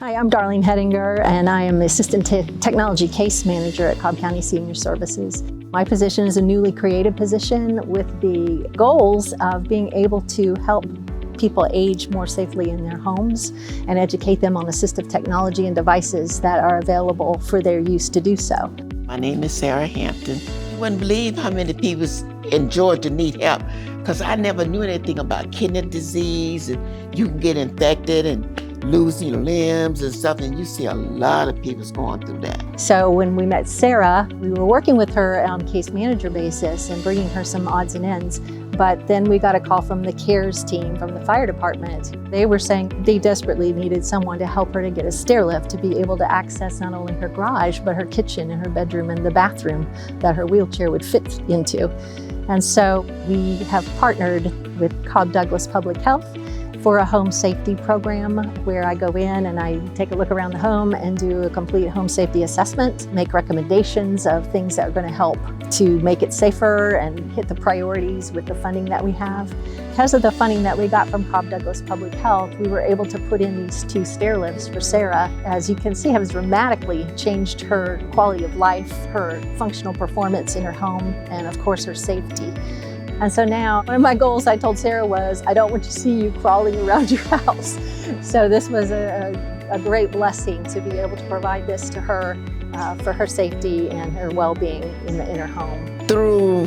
Hi, I'm Darlene Hettinger, and I am the Assistant Technology Case Manager at Cobb County Senior Services. My position is a newly created position with the goals of being able to help people age more safely in their homes and educate them on assistive technology and devices that are available for their use to do so. My name is Sarah Hampton. You wouldn't believe how many people in Georgia need help, because I never knew anything about kidney disease, and you can get infected and lose your limbs and stuff, and you see a lot of people going through that. So when we met Sarah, we were working with her on a case manager basis and bringing her some odds and ends. But then we got a call from the CARES team from the fire department. They were saying they desperately needed someone to help her to get a stair lift to be able to access not only her garage, but her kitchen and her bedroom and the bathroom that her wheelchair would fit into. And so we have partnered with Cobb Douglas Public Health for a home safety program where I go in and I take a look around the home and do a complete home safety assessment, make recommendations of things that are going to help to make it safer and hit the priorities with the funding that we have. Because of the funding that we got from Cobb Douglas Public Health, we were able to put in these 2 stair lifts for Sarah. As you can see, have dramatically changed her quality of life, her functional performance in her home, and of course her safety. And so now, one of my goals I told Sarah was, I don't want to see you crawling around your house. So this was a great blessing to be able to provide this to her for her safety and her well-being in her home. Through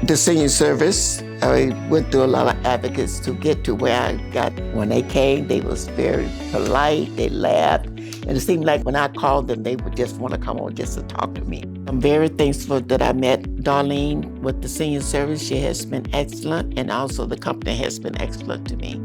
the senior service, I went through a lot of advocates to get to where I got. When they came, they was very polite, they laughed, and it seemed like when I called them, they would just want to come on just to talk to me. I'm very thankful that I met Darlene with the senior service. She has been excellent, and also the company has been excellent to me.